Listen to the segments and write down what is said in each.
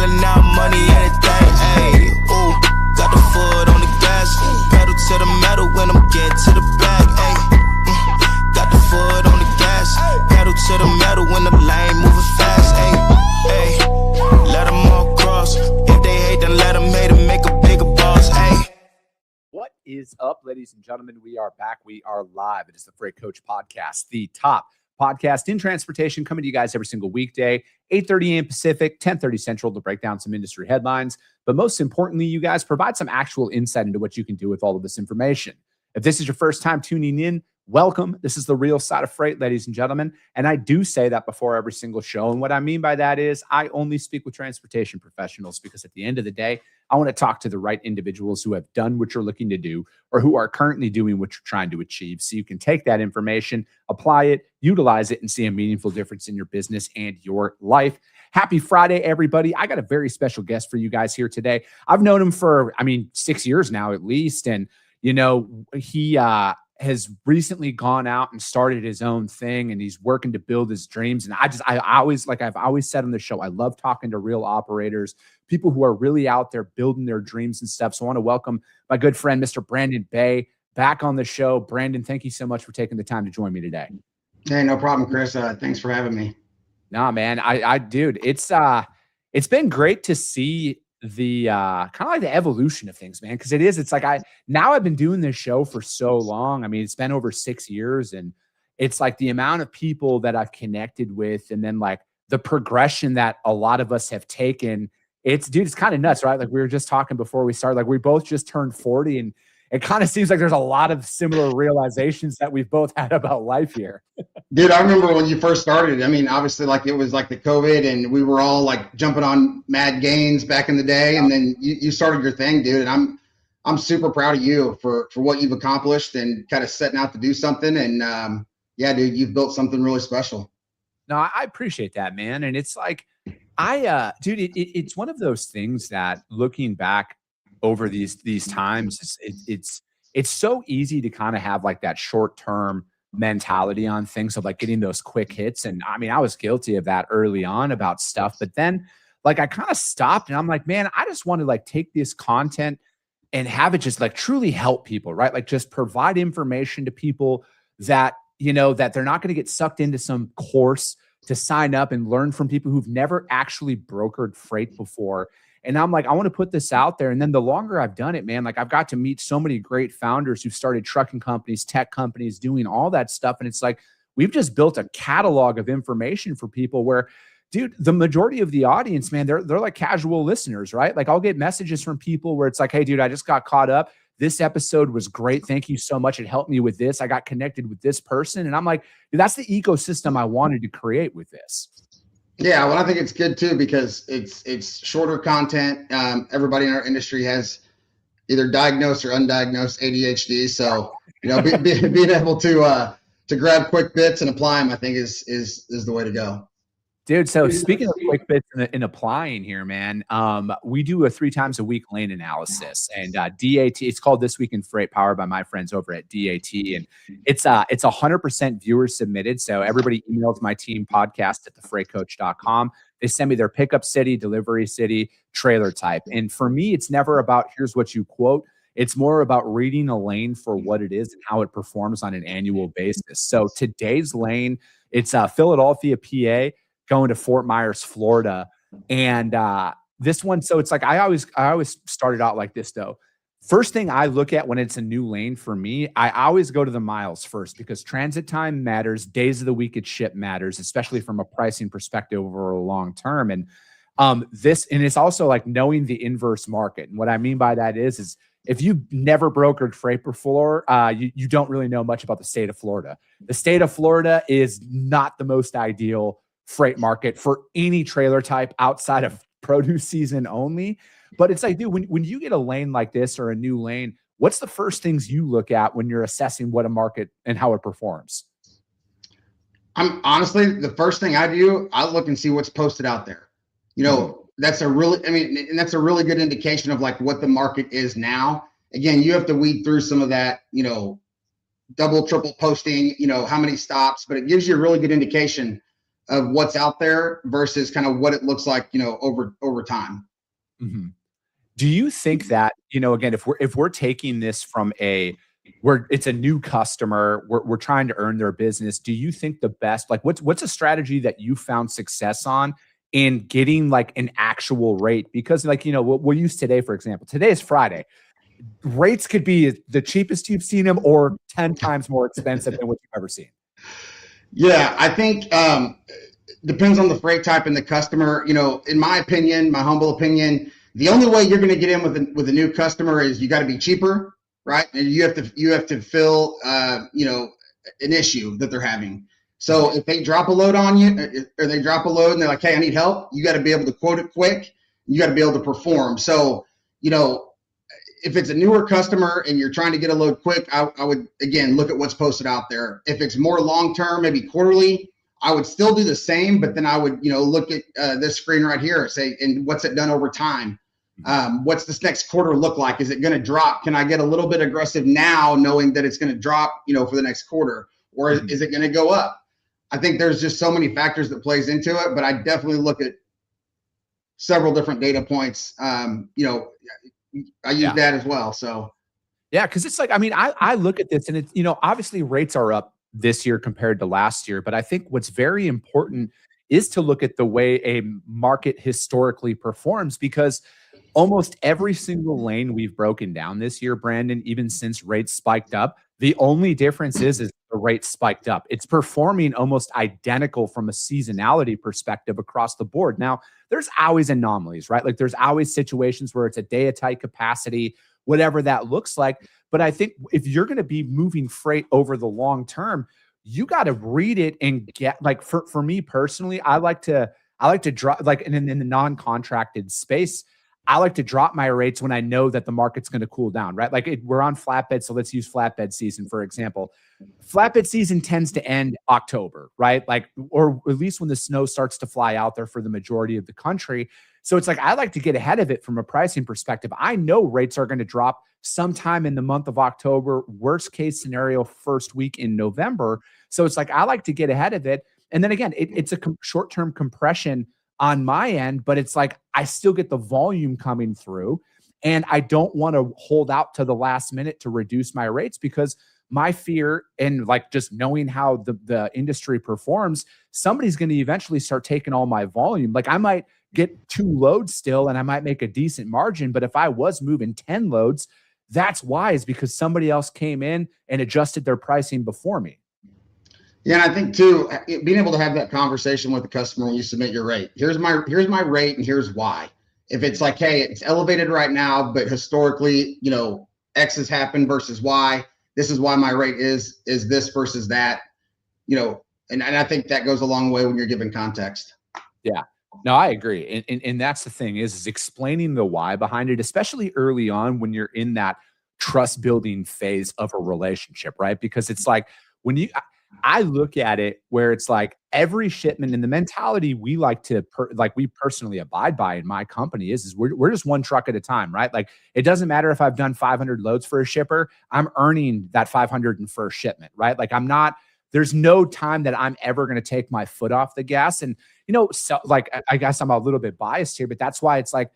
shelling out money, anything, ayy. Ooh, got the foot on the gas, pedal to the metal when I'm getting to the bag, ayy. Got the foot on the gas, pedal to the metal when the lane moving fast, ayy. Ayy, let them all cross. If they hate, then let them hate and make a bigger boss, ayy. What is up, ladies and gentlemen? We are back. We are live. It is the Freight Coach Podcast, the top podcast in transportation, coming to you guys every single weekday, 8:30 a.m. Pacific, 10:30 Central, to break down some industry headlines. But most importantly, you guys provide some actual insight into what you can do with all of this information. If this is your first time tuning in, welcome. This is the real side of freight, ladies and gentlemen. And I do say that before every single show. And what I mean by that is I only speak with transportation professionals, because at the end of the day, I want to talk to the right individuals who have done what you're looking to do or who are currently doing what you're trying to achieve. So you can take that information, apply it, utilize it, and see a meaningful difference in your business and your life. Happy Friday, everybody. I got a very special guest for you guys here today. I've known him for, 6 years now at least. And, he has recently gone out and started his own thing, and he's working to build his dreams. And I've always said on the show, I love talking to real operators, people who are really out there building their dreams and stuff. So I want to welcome my good friend, Mr. Brandon Bay, back on the show. Brandon, thank you so much for taking the time to join me today. Hey, no problem, Chris. Thanks for having me. Nah, man, dude, it's been great to see the kind of like the evolution of things, man. Cause it's like, I've been doing this show for so long. It's been over 6 years, and it's like the amount of people that I've connected with, and then like the progression that a lot of us have taken. It's kind of nuts, right? Like we were just talking before we started, like we both just turned 40, and it kind of seems like there's a lot of similar realizations that we've both had about life here. Dude, I remember when you first started. Obviously, like it was like the COVID, and we were all like jumping on mad gains back in the day. And then you started your thing, dude. And I'm super proud of you for what you've accomplished and kind of setting out to do something. And yeah, dude, you've built something really special. No, I appreciate that, man. And it's like, it's one of those things that looking back over these times, it's so easy to kind of have like that short-term mentality on things of like getting those quick hits. And I was guilty of that early on about stuff, but then like I kind of stopped, and I'm like, man, I just want to like take this content and have it just like truly help people, right? Like just provide information to people that, that they're not going to get sucked into some course to sign up and learn from people who've never actually brokered freight before. And I'm like, I want to put this out there. And then the longer I've done it, man, like I've got to meet so many great founders who started trucking companies, tech companies, doing all that stuff. And it's like, we've just built a catalog of information for people where, dude, the majority of the audience, man, they're like casual listeners, right? Like I'll get messages from people where it's like, hey, dude, I just got caught up. This episode was great. Thank you so much. It helped me with this. I got connected with this person. And I'm like, dude, that's the ecosystem I wanted to create with this. Yeah, well, I think it's good too, because it's shorter content. Everybody in our industry has either diagnosed or undiagnosed ADHD. So, being able to grab quick bits and apply them, I think is the way to go. Dude, so speaking of quick bits in applying here, man, we do a 3 times a week lane analysis, and DAT, it's called This Week in Freight, powered by my friends over at DAT, and it's 100% viewer submitted. So everybody emails my team, podcast@thefreightcoach.com. They send me their pickup city, delivery city, trailer type. And for me, it's never about here's what you quote. It's more about reading a lane for what it is and how it performs on an annual basis. So today's lane, it's Philadelphia, PA, going to Fort Myers, Florida. And this one, so it's like, I always started out like this though. First thing I look at when it's a new lane for me, I always go to the miles first, because transit time matters, days of the week it ship matters, especially from a pricing perspective over a long term. And it's also like knowing the inverse market. And what I mean by that is if you've never brokered freight before, you don't really know much about the state of Florida. The state of Florida is not the most ideal freight market for any trailer type outside of produce season only. But it's like, dude, when you get a lane like this or a new lane, what's the first things you look at when you're assessing what a market and how it performs? I'm honestly, the first thing I do, I look and see what's posted out there. That's a really good indication of like what the market is now. Again, you have to weed through some of that, double, triple posting, how many stops, but it gives you a really good indication of what's out there versus kind of what it looks like, over time. Mm-hmm. Do you think that, again, if we're taking this from where it's a new customer, we're trying to earn their business, do you think the best, like what's a strategy that you found success on in getting like an actual rate? Because like, we'll use today, for example. Today is Friday. Rates could be the cheapest you've seen them or 10 times more expensive than what you've ever seen. Yeah, I think depends on the freight type and the customer. In my opinion, my humble opinion, the only way you're going to get in with a new customer is you got to be cheaper, right? And you have to fill an issue that they're having. So if they drop a load on you, or they drop a load and they're like, "Hey, I need help," you got to be able to quote it quick. You got to be able to perform. So if it's a newer customer and you're trying to get a load quick, I would, again, look at what's posted out there. If it's more long-term, maybe quarterly, I would still do the same, but then I would, look at this screen right here, say, and what's it done over time? What's this next quarter look like? Is it going to drop? Can I get a little bit aggressive now knowing that it's going to drop, for the next quarter? Or is it going to go up? I think there's just so many factors that plays into it, but I definitely look at several different data points. I use that as well. So, yeah, because it's like, I look at this and it's, obviously rates are up this year compared to last year, but I think what's very important is to look at the way a market historically performs, because almost every single lane we've broken down this year, Brandon, even since rates spiked up, the only difference is the rate spiked up. It's performing almost identical from a seasonality perspective across the board. Now, there's always anomalies, right? Like there's always situations where it's a day of tight capacity, whatever that looks like. But I think if you're going to be moving freight over the long term, you got to read it and get, like, for me personally, I like to drop, like in the non-contracted space, I like to drop my rates when I know that the market's going to cool down, right? Like we're on flatbed. So let's use flatbed season, for example. Flatbed season tends to end October, right? Like, or at least when the snow starts to fly out there for the majority of the country. So it's like, I like to get ahead of it from a pricing perspective. I know rates are going to drop sometime in the month of October, worst case scenario, first week in November. So it's like, I like to get ahead of it. And then again, it's a short-term compression on my end, but it's like, I still get the volume coming through and I don't want to hold out to the last minute to reduce my rates, because my fear, and like just knowing how the industry performs, somebody's going to eventually start taking all my volume. Like I might get 2 loads still and I might make a decent margin, but if I was moving 10 loads, that's wise because somebody else came in and adjusted their pricing before me. Yeah, and I think too, being able to have that conversation with the customer when you submit your rate. Here's my rate, and here's why. If it's like, hey, it's elevated right now, but historically, X has happened versus Y. This is why my rate is this versus that. And I think that goes a long way when you're giving context. Yeah. No, I agree. And that's the thing is explaining the why behind it, especially early on when you're in that trust building phase of a relationship, right? Because it's like when I look at it where it's like every shipment, and the mentality we like to we personally abide by in my company is we're just one truck at a time, right? Like it doesn't matter if I've done 500 loads for a shipper, I'm earning that 500 in first shipment, right? Like there's no time that I'm ever going to take my foot off the gas. And, so like, I guess I'm a little bit biased here, but that's why it's like,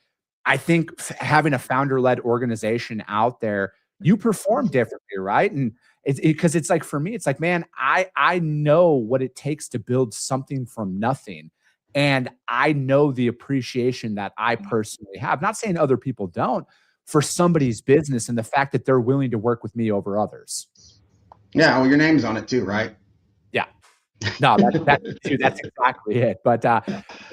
I think having a founder-led organization out there, you perform differently, right? And because it's like, for me, it's like, man, I know what it takes to build something from nothing. And I know the appreciation that I personally have, not saying other people don't, for somebody's business and the fact that they're willing to work with me over others. Yeah. Well, your name's on it too, right? Yeah. No, that's exactly it. But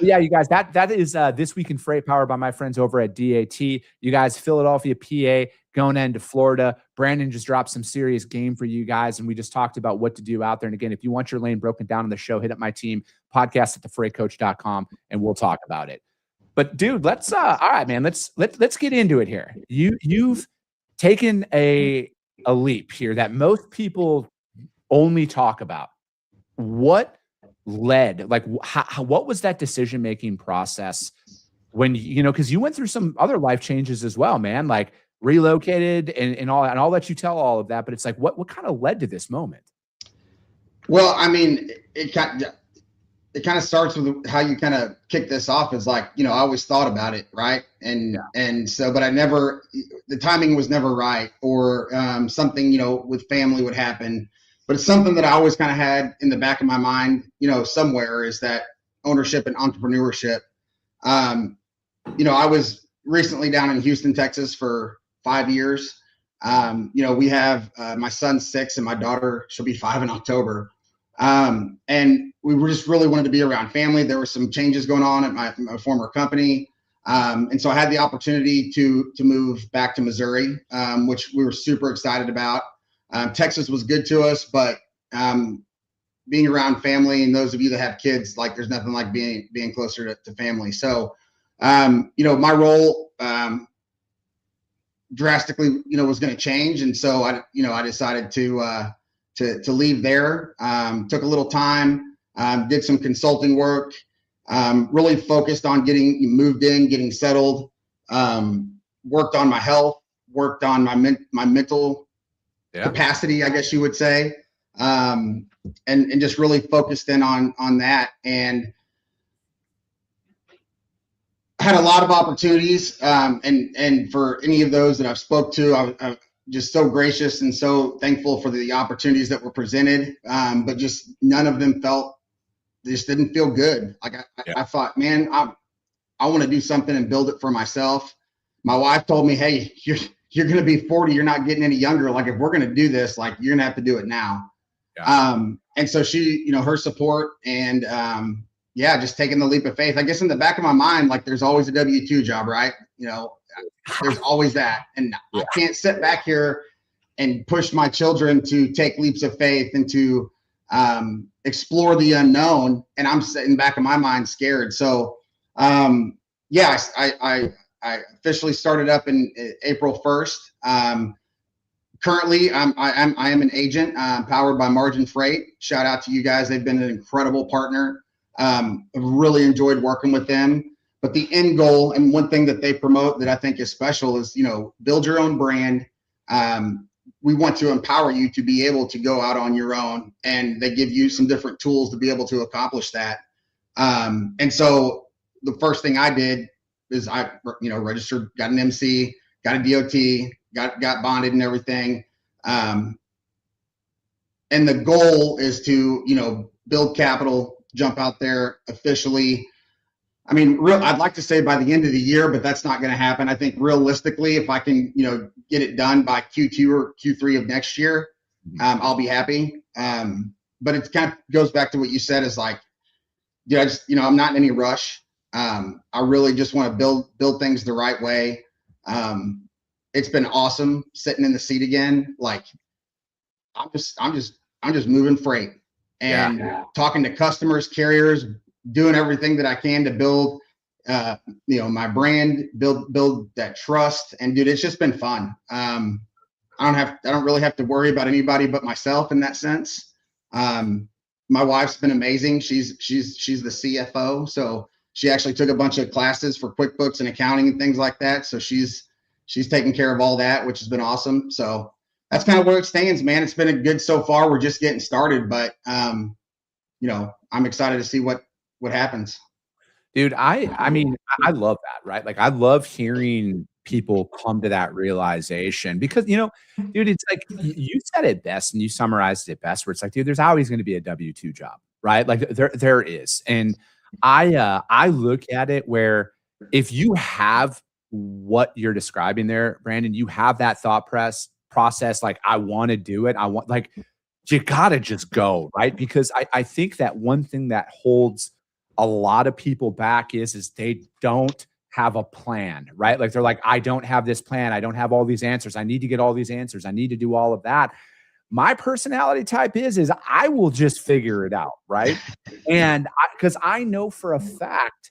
yeah, you guys, that is This Week in Freight, powered by my friends over at DAT. You guys, Philadelphia, PA, going into Florida. Brandon just dropped some serious game for you guys, and we just talked about what to do out there. And again, if you want your lane broken down on the show, hit up my team, podcast@thefreightcoach.com, and we'll talk about it. But dude, let's all right, man, let's get into it here. You've taken a leap here that most people only talk about. What led, like, what was that decision-making process when, because you went through some other life changes as well, man, like relocated and all that, and I'll let you tell all of that, but it's like, what kind of led to this moment? Well, I mean, it it kind of starts with how you kind of kick this off is like, I always thought about it. Right. And so, but the timing was never right, or something, with family would happen, but it's something that I always kind of had in the back of my mind, somewhere, is that ownership and entrepreneurship. I was recently down in Houston, Texas for 5 years. We have, my son's 6 and my daughter, she'll be 5 in October. And we were just really wanted to be around family. There were some changes going on at my former company. And so I had the opportunity to move back to Missouri, which we were super excited about. Texas was good to us, but being around family, and those of you that have kids, like there's nothing like being closer to family. So, my role drastically, was going to change. And so I decided to leave there, took a little time, did some consulting work, really focused on getting settled, worked on my health, worked on my mental capacity, I guess you would say, and just really focused in on that. And had a lot of opportunities, and for any of those that I've spoke to, I'm just so gracious and so thankful for the opportunities that were presented, but just none of them didn't feel good. Like I thought, man, I want to do something and build it for myself. My wife told me, hey, you're going to be 40. You're not getting any younger. Like, if we're going to do this, like, you're going to have to do it now. Yeah. And so she, her support and, just taking the leap of faith. I guess in the back of my mind, like, there's always a W-2 job, right? There's always that. And I can't sit back here and push my children to take leaps of faith and to explore the unknown. And I'm sitting back in my mind scared. So, I officially started up in April 1st. Currently, I am an agent powered by Margin Freight. Shout out to you guys. They've been an incredible partner. I've really enjoyed working with them. But the end goal, and one thing that they promote that I think is special, is, build your own brand. We want to empower you to be able to go out on your own, and they give you some different tools to be able to accomplish that. And so the first thing I did is I, registered, got an MC, got a DOT, got bonded and everything. And the goal is to, build capital, jump out there officially. I mean, I'd like to say by the end of the year, but that's not going to happen. I think realistically, if I can, get it done by Q2 or Q3 of next year, I'll be happy. But it kind of goes back to what you said, is like, dude, I'm not in any rush. I really just want to build things the right way. It's been awesome sitting in the seat again. Like, I'm just moving freight and talking to customers, carriers, doing everything that I can to build, my brand, build that trust. And dude, it's just been fun. I don't really have to worry about anybody but myself in that sense. My wife's been amazing. She's the CFO. So she actually took a bunch of classes for QuickBooks and accounting and things like that. So she's taking care of all that, which has been awesome. So that's kind of where it stands, man. It's been good so far. We're just getting started, but I'm excited to see what happens. Dude, I mean, I love that, right? Like, I love hearing people come to that realization, because, dude, it's like, you said it best and you summarized it best, where it's like, dude, there's always going to be a W-2 job, right? Like, there is. And I look at it where, if you have what you're describing there, Brandon, you have that thought process, like, I want to do it. You gotta just go, right? Because I think that one thing that holds a lot of people back is they don't have a plan, right? Like, they're like, I don't have this plan. I don't have all these answers. I need to get all these answers. I need to do all of that. My personality type is I will just figure it out, right? And because I know for a fact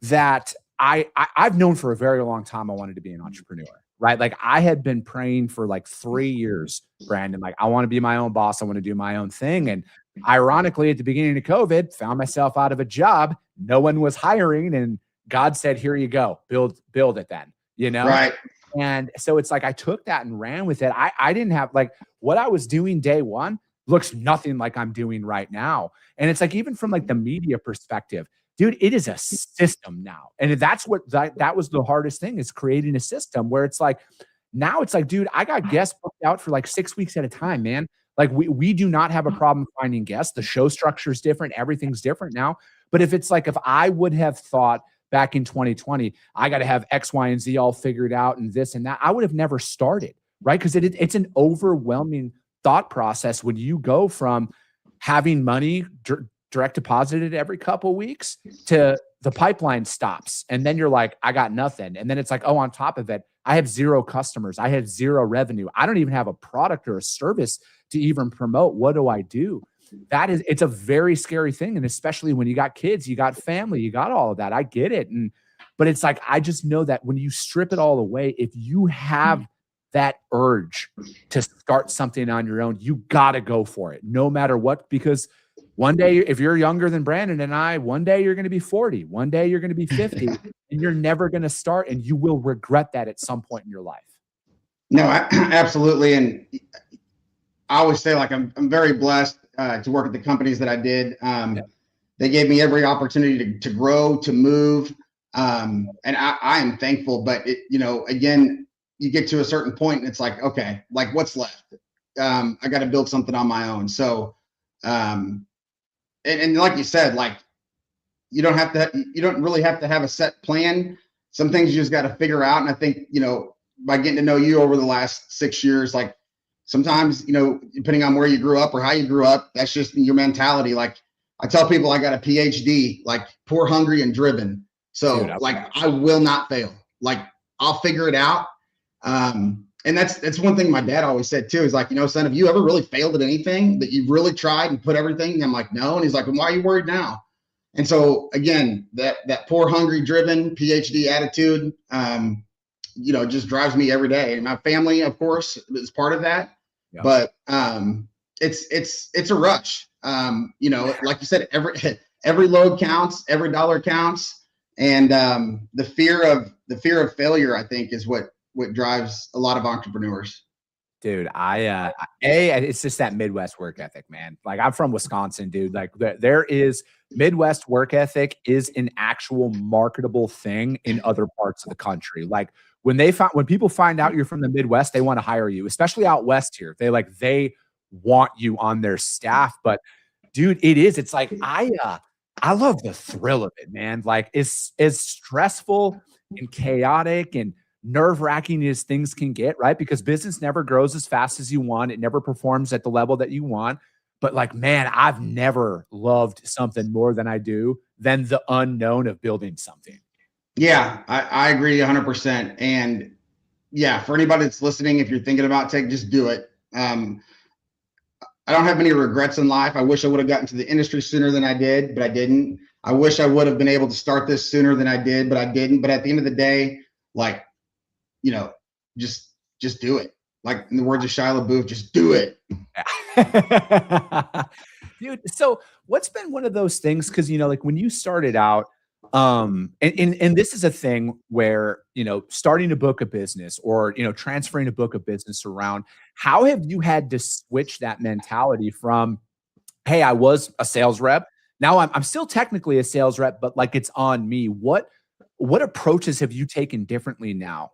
that I've known for a very long time I wanted to be an entrepreneur, right? Like, I had been praying for like 3 years, Brandon, like, I want to be my own boss. I want to do my own thing. And ironically, at the beginning of COVID, found myself out of a job. No one was hiring. And God said, here you go, build it then, Right. And so it's like, I took that and ran with it. I didn't have, like, what I was doing day one, looks nothing like I'm doing right now. And it's like, even from like the media perspective, dude, it is a system now. And that's what that was the hardest thing, is creating a system where it's like, now it's like, dude, I got guests booked out for like 6 weeks at a time, man. Like we do not have a problem finding guests. The show structure is different. Everything's different now. But if it's like, if I would have thought back in 2020, I got to have X, Y, and Z all figured out and this and that, I would have never started, right? Because it's an overwhelming thought process when you go from having money direct deposited every couple of weeks to the pipeline stops. And then you're like, I got nothing. And then it's like, oh, on top of it, I have 0 customers. I have 0 revenue. I don't even have a product or a service to even promote. What do I do? It's a very scary thing. And especially when you got kids, you got family, you got all of that. I get it. But it's like, I just know that when you strip it all away, if you have that urge to start something on your own, you got to go for it no matter what, because one day, if you're younger than Brandon and I, one day you're going to be 40, one day you're going to be 50, and you're never going to start, and you will regret that at some point in your life. No, absolutely. And I always say, like, I'm very blessed to work at the companies that I did. They gave me every opportunity to grow, to move. And I am thankful, but again, you get to a certain point and it's like, okay, like, what's left? I got to build something on my own. So, and like you said, like, you don't really have to have a set plan. Some things you just got to figure out. And I think, by getting to know you over the last 6 years, like, sometimes, depending on where you grew up or how you grew up, that's just your mentality. Like, I tell people I got a PhD, like, poor, hungry, and driven. So, dude, like, I will not fail. Like, I'll figure it out. And that's one thing my dad always said too, is like, son, have you ever really failed at anything that you've really tried and put everything? And I'm like, no. And he's like, well, why are you worried now? And so again, that poor, hungry, driven PhD attitude, just drives me every day. And my family, of course, is part of that. Yeah. But it's a rush. Like you said, every load counts, every dollar counts. And the fear of failure, I think, is what drives a lot of entrepreneurs. Dude, it's just that Midwest work ethic, man. Like, I'm from Wisconsin, dude. Like, there is Midwest work ethic is an actual marketable thing in other parts of the country. Like, when people find out you're from the Midwest, they want to hire you, especially out West here. They want you on their staff. But dude, it's like, I love the thrill of it, man. Like, it's as stressful and chaotic and nerve-wracking as things can get, right? Because business never grows as fast as you want. It never performs at the level that you want. But like, man, I've never loved something more than I do than the unknown of building something. Yeah, I agree 100%. And yeah, for anybody that's listening, if you're thinking about just do it. I don't have any regrets in life. I wish I would have gotten to the industry sooner than I did, but I didn't. I wish I would have been able to start this sooner than I did, but I didn't. But at the end of the day, like, just do it. Like, in the words of Shia LaBeouf, just do it. Dude, so what's been one of those things? Because, like, when you started out, and this is a thing where, starting a book of business or, transferring a book of business around, how have you had to switch that mentality from, hey, I was a sales rep, now I'm still technically a sales rep, but like, it's on me. What approaches have you taken differently now?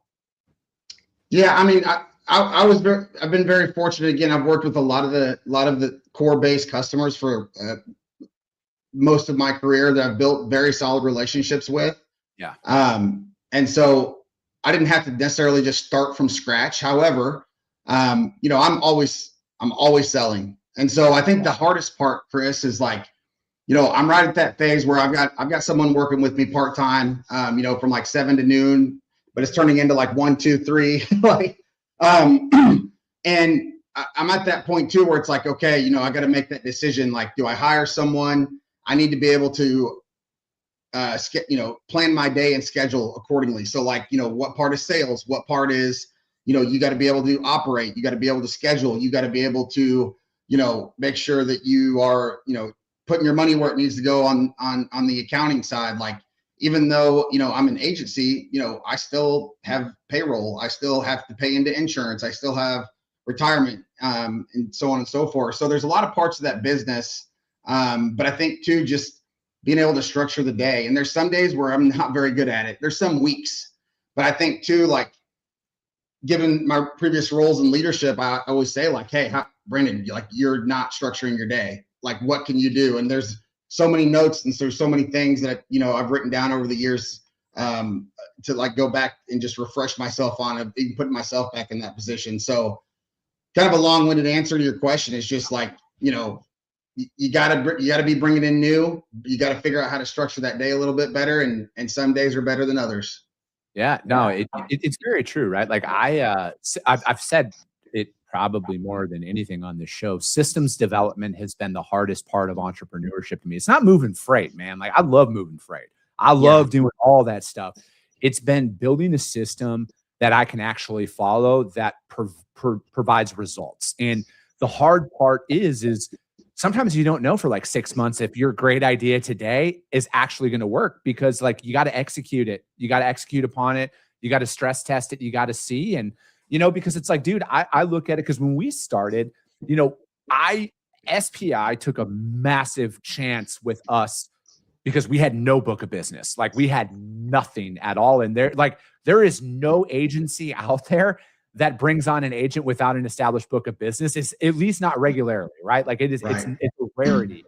Yeah, I mean, I've been very fortunate. Again, I've worked with a lot of the core based customers for most of my career that I've built very solid relationships with. Yeah. And so I didn't have to necessarily just start from scratch. However, I'm always selling. And so I think the hardest part, Chris, is like, I'm right at that phase where I've got someone working with me part-time, from like 7 to noon, but it's turning into like 1, 2, 3, like, and I'm at that point too, where it's like, okay, I got to make that decision. Like, do I hire someone? I need to be able to, plan my day and schedule accordingly. So like, what part is sales? What part is, you got to be able to operate. You got to be able to schedule. You got to be able to, make sure that you are, putting your money where it needs to go on the accounting side. Like, even though, I'm an agency, I still have payroll. I still have to pay into insurance. I still have retirement, and so on and so forth. So there's a lot of parts of that business. But I think too, just being able to structure the day. And there's some days where I'm not very good at it. There's some weeks, but I think too, like given my previous roles in leadership, I always say like, hey, Brandon, like you're not structuring your day. Like, what can you do? And there's so many notes and there's so many things that, I've written down over the years to like go back and just refresh myself on, even putting myself back in that position. So kind of a long-winded answer to your question is just like, you gotta be bringing in new. You gotta figure out how to structure that day a little bit better, and some days are better than others. Yeah, no, it's very true, right? Like I've said it probably more than anything on this show. Systems development has been the hardest part of entrepreneurship to me. It's not moving freight, man. Like I love moving freight. I love doing all that stuff. It's been building a system that I can actually follow that provides results. And the hard part is sometimes you don't know for like 6 months if your great idea today is actually going to work, because like you got to execute it. You got to execute upon it. You got to stress test it. You got to see. And, because it's like, dude, I look at it because when we started, SPI took a massive chance with us because we had no book of business. Like we had nothing at all. And there is no agency out there that brings on an agent without an established book of business. It's at least not regularly, right? Like it's a rarity.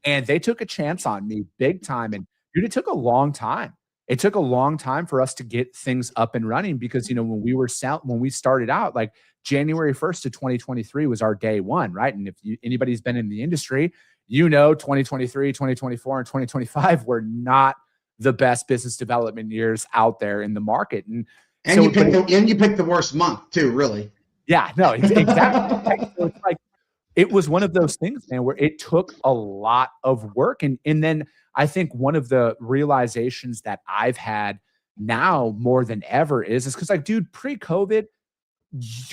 And they took a chance on me big time. And dude, it took a long time. It took a long time for us to get things up and running because, when we started out, like January 1st of 2023 was our day one, right? And if anybody's been in the industry, 2023, 2024, and 2025 were not the best business development years out there in the market. And so, you picked the worst month too, really. Yeah, no, exactly. So it's like, it was one of those things, man, where it took a lot of work. And then I think one of the realizations that I've had now more than ever is because like, dude, pre-COVID,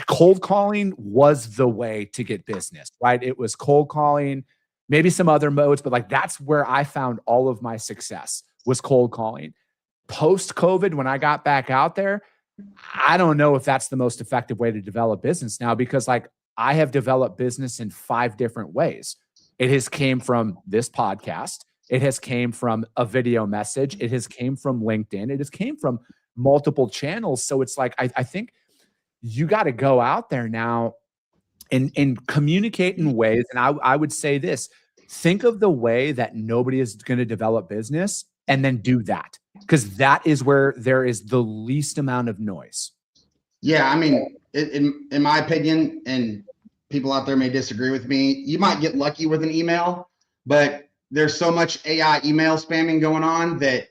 cold calling was the way to get business, right? It was cold calling, maybe some other modes, but like that's where I found all of my success was cold calling. Post-COVID, when I got back out there, I don't know if that's the most effective way to develop business now, because like I have developed business in 5 different ways. It has came from this podcast. It has came from a video message. It has came from LinkedIn. It has came from multiple channels. So it's like, I think you got to go out there now and communicate in ways. And I would say this, think of the way that nobody is going to develop business and then do that. Because that is where there is the least amount of noise. Yeah, I mean, in my opinion, and people out there may disagree with me, you might get lucky with an email, but there's so much AI email spamming going on that,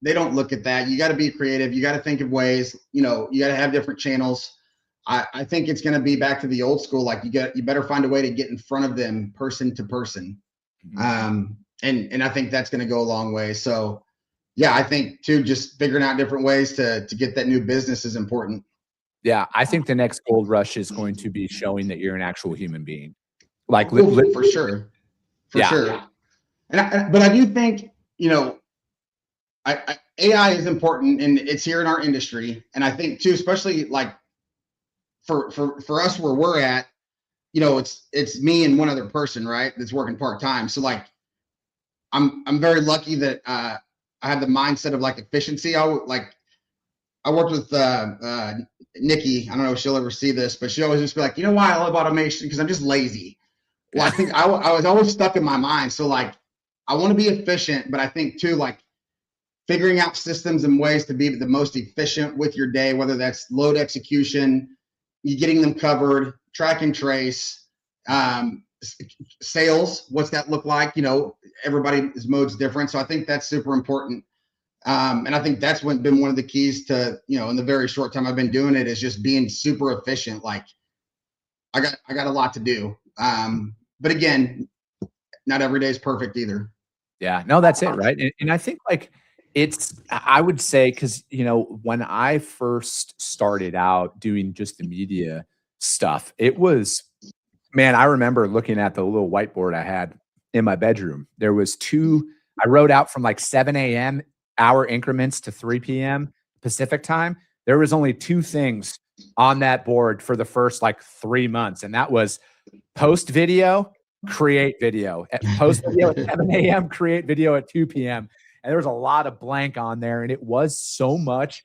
they don't look at that. You got to be creative. You got to think of ways, you got to have different channels. I think it's going to be back to the old school. Like you better find a way to get in front of them person to person. And I think that's going to go a long way. So, yeah, I think too, just figuring out different ways to get that new business is important. Yeah, I think the next gold rush is going to be showing that you're an actual human being. Like for sure. But I do think, AI is important and it's here in our industry. And I think too, especially like for us where we're at, it's me and one other person, right? That's working part-time. So like, I'm very lucky that, I have the mindset of like efficiency. I worked with Nikki. I don't know if she'll ever see this, but she always just be like, why I love automation? Because I'm just lazy. Well, I think I was always stuck in my mind. So like, I want to be efficient, but I think too, like figuring out systems and ways to be the most efficient with your day, whether that's load execution, you getting them covered, track and trace, sales, what's that look like? Everybody's mode's different. So I think that's super important. And I think that's been one of the keys to, in the very short time I've been doing it, is just being super efficient. Like I got a lot to do. But again, not every day is perfect either. Yeah, no, that's it. Right. And I think like I would say, cause when I first started out doing just the media stuff, it was, man, I remember looking at the little whiteboard I had in my bedroom. There was I wrote out from like 7 a.m. hour increments to 3 p.m. Pacific time. There was only 2 things on that board for the first like 3 months. And that was post video, create video, post video at 7 a.m., create video at 2 p.m. And there was a lot of blank on there. And it was so much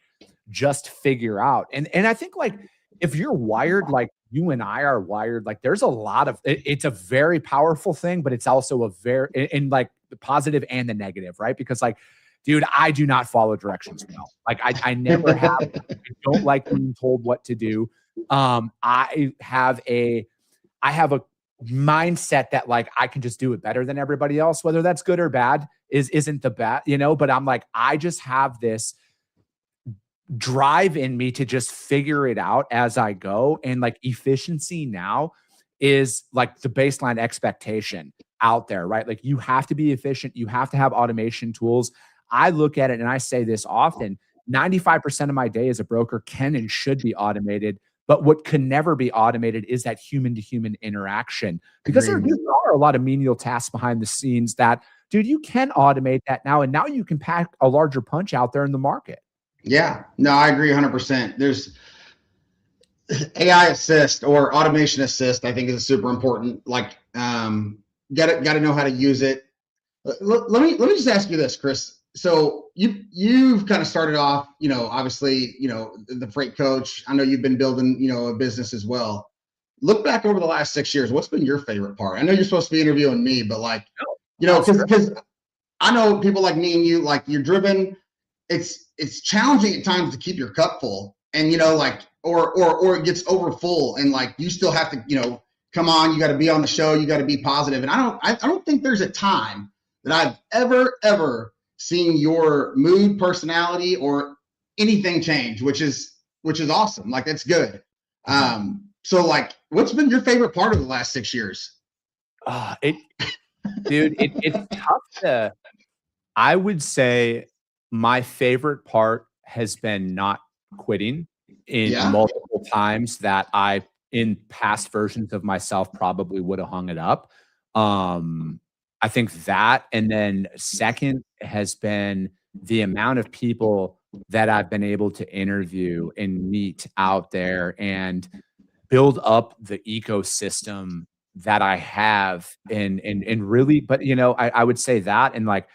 just figure out. And I think like, if you're wired like you and I are wired, like there's a lot of it's a very powerful thing, but it's also a very in like the positive and the negative, right? Because like, dude, I do not follow directions well. Like I never have. I don't like being told what to do. I have a mindset that like I can just do it better than everybody else, whether that's good or bad isn't the bad, but I'm like, I just have this drive in me to just figure it out as I go. And like efficiency now is like the baseline expectation out there, right? Like you have to be efficient. You have to have automation tools. I look at it and I say this often, 95% of my day as a broker can and should be automated. But what can never be automated is that human to human interaction, because there are a lot of menial tasks behind the scenes that, dude, you can automate that now. And now you can pack a larger punch out there in the market. Yeah, no, I agree 100%. There's AI assist or automation assist, I think is super important. Like, got to know how to use it. Let me just ask you this, Chris. So you've kind of started off, obviously, the freight coach. I know you've been building, a business as well. Look back over the last 6 years. What's been your favorite part? I know you're supposed to be interviewing me, but like, because I know people like me and you, like you're driven. It's challenging at times to keep your cup full, and or it gets over full, and like you still have to come on, you got to be on the show, you got to be positive. And I don't think there's a time that I've ever seen your mood, personality, or anything change, which is awesome. Like that's good. So like, what's been your favorite part of the last 6 years? It's tough to. I would say my favorite part has been not quitting in multiple times that I, in past versions of myself, probably would have hung it up. I think that, and then second has been the amount of people that I've been able to interview and meet out there and build up the ecosystem that I have and really, but I would say that, and like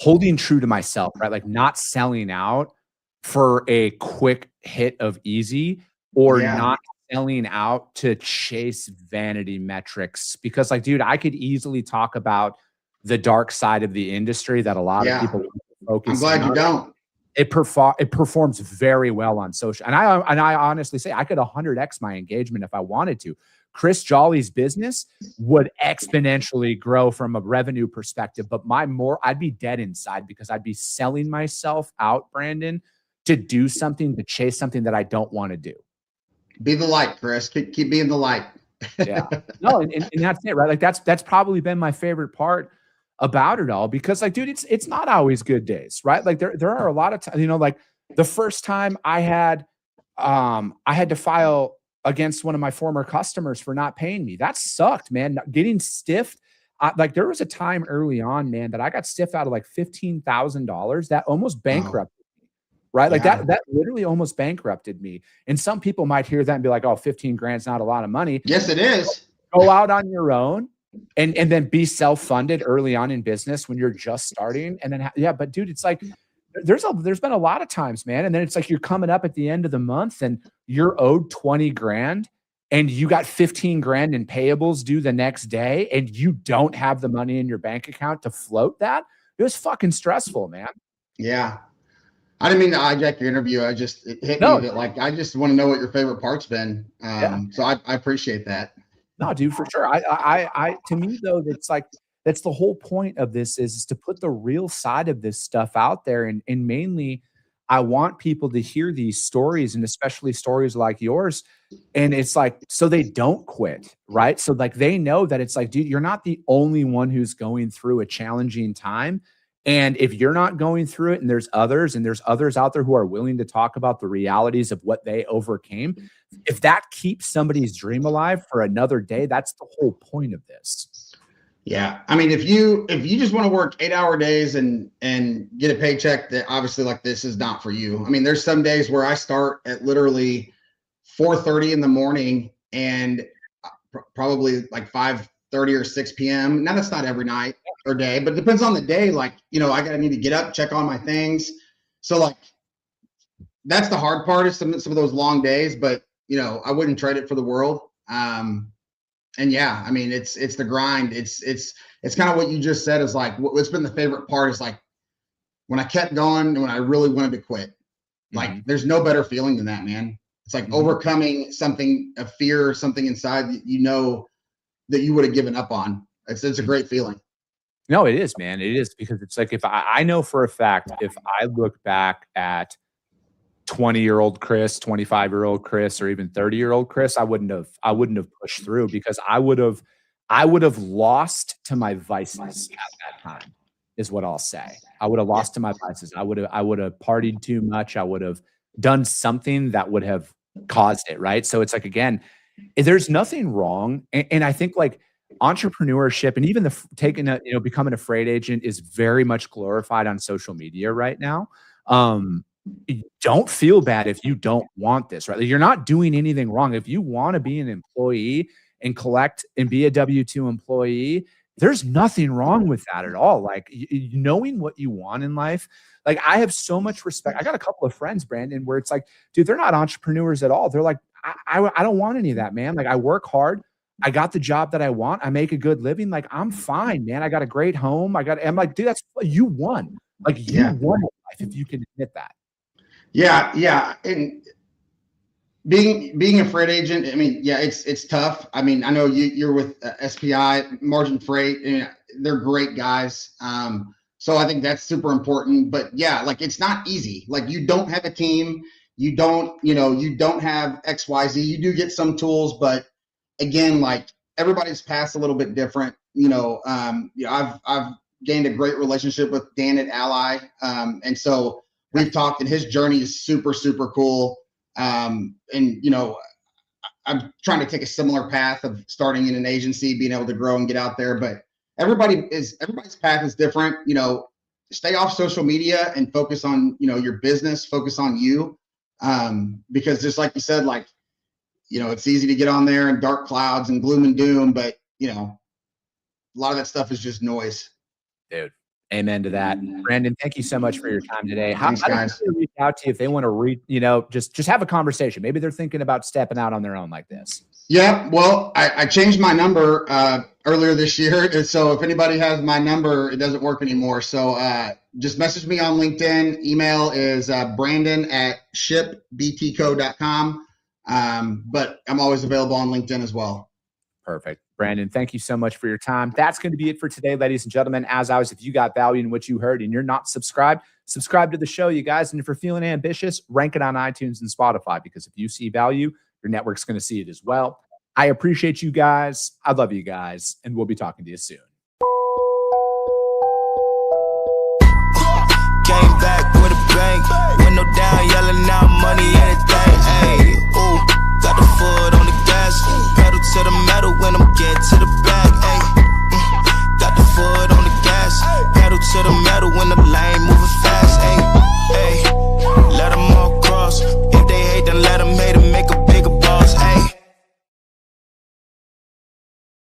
holding true to myself, right? Like not selling out for a quick hit of easy, or not selling out to chase vanity metrics. Because like, dude, I could easily talk about the dark side of the industry that a lot of people focus on. I'm glad you don't. It performs very well on social. And I honestly say I could 100x my engagement if I wanted to. Chris Jolly's business would exponentially grow from a revenue perspective, but I'd be dead inside because I'd be selling myself out, Brandon, to do something, to chase something that I don't want to do. Be the light, Chris. Keep being the light. Yeah. No, and that's it, right? Like that's probably been my favorite part about it all, because like, dude, it's not always good days, right? Like there are a lot of times, like the first time I had to file against one of my former customers for not paying me. That sucked, man. Getting stiffed. Like there was a time early on, man, that I got stiffed out of like $15,000 that almost bankrupted me, right? Like that literally almost bankrupted me. And some people might hear that and be like, oh, 15 grand's not a lot of money. Yes, it is. Go out on your own and then be self-funded early on in business when you're just starting. And then, but dude, it's like, there's been a lot of times, man. And then it's like, you're coming up at the end of the month and you're owed 20 grand and you got 15 grand in payables due the next day. And you don't have the money in your bank account to float that. It was fucking stressful, man. Yeah. I didn't mean to hijack your interview. It hit me that like, I just want to know what your favorite part's been. So I appreciate that. No, dude, for sure. I to me though, that's the whole point of this is to put the real side of this stuff out there. And mainly I want people to hear these stories, and especially stories like yours. And it's like, so they don't quit, right? So like, they know that it's like, dude, you're not the only one who's going through a challenging time. And if you're not going through it, and there's others out there who are willing to talk about the realities of what they overcame, if that keeps somebody's dream alive for another day, that's the whole point of this. Yeah. I mean, if you just want to work 8-hour days and get a paycheck, that obviously like this is not for you. I mean, there's some days where I start at literally 4:30 in the morning and probably like 5:30 or 6 p.m. Now that's not every night or day, but it depends on the day. Like, I need to get up, check on my things. So like, that's the hard part is some of those long days, but I wouldn't trade it for the world. And yeah, I mean, it's the grind. It's kind of what you just said is like, what's been the favorite part is like when I kept going and when I really wanted to quit, like there's no better feeling than that, man. It's like overcoming something, a fear or something inside that that you would have given up on. It's a great feeling. No, it is, man. It is, because it's like, if I know for a fact, if I look back at 20-year-old Chris, 25-year-old Chris, or even 30-year-old Chris, I wouldn't have pushed through, because I would have lost to my vices at that time, is what I'll say. I would have lost to my vices. I would have partied too much. I would have done something that would have caused it. Right. So it's like, again, there's nothing wrong. And I think like entrepreneurship and even becoming a freight agent is very much glorified on social media right now. Don't feel bad if you don't want this, right? Like, you're not doing anything wrong. If you want to be an employee and collect and be a W-2 employee, there's nothing wrong with that at all. Like, knowing what you want in life. Like, I have so much respect. I got a couple of friends, Brandon, where it's like, dude, they're not entrepreneurs at all. They're like, I don't want any of that, man. Like, I work hard. I got the job that I want. I make a good living. Like, I'm fine, man. I got a great home. I'm like, dude, you won. Like, you won in life if you can admit that. Yeah. And being a freight agent, I mean, yeah, it's tough. I mean, I know you're with SPI, Margin Freight, and they're great guys. So I think that's super important. But yeah, like, it's not easy. Like, you don't have a team. You don't have XYZ. You do get some tools, but again, like, everybody's path's a little bit different. I've gained a great relationship with Dan at Ally, and so we've talked, and his journey is super, super cool. And I'm trying to take a similar path of starting in an agency, being able to grow and get out there. But everybody's path is different. Stay off social media and focus on, your business, focus on you. Because just like you said, like, it's easy to get on there and dark clouds and gloom and doom, but a lot of that stuff is just noise. Dude, amen to that. Brandon, thank you so much for your time today. How do guys. they reach out to you if they want to just have a conversation? Maybe they're thinking about stepping out on their own like this. Yeah, well, I changed my number earlier this year. So if anybody has my number, it doesn't work anymore. So just message me on LinkedIn. Email is brandon@shipbtco.com. But I'm always available on LinkedIn as well. Perfect. Brandon, thank you so much for your time. That's going to be it for today, ladies and gentlemen. As always, if you got value in what you heard and you're not subscribed, subscribe to the show, you guys. And if you're feeling ambitious, rank it on iTunes and Spotify, because if you see value, your network's going to see it as well. I appreciate you guys. I love you guys, and we'll be talking to you soon. Came back with a bang, window down, yelling out money, anything. Hey, ooh, got the foot on the gas, pedal to the metal when I'm getting to the back. Hey, got the foot on the gas, pedal to the metal when the lane moving fast.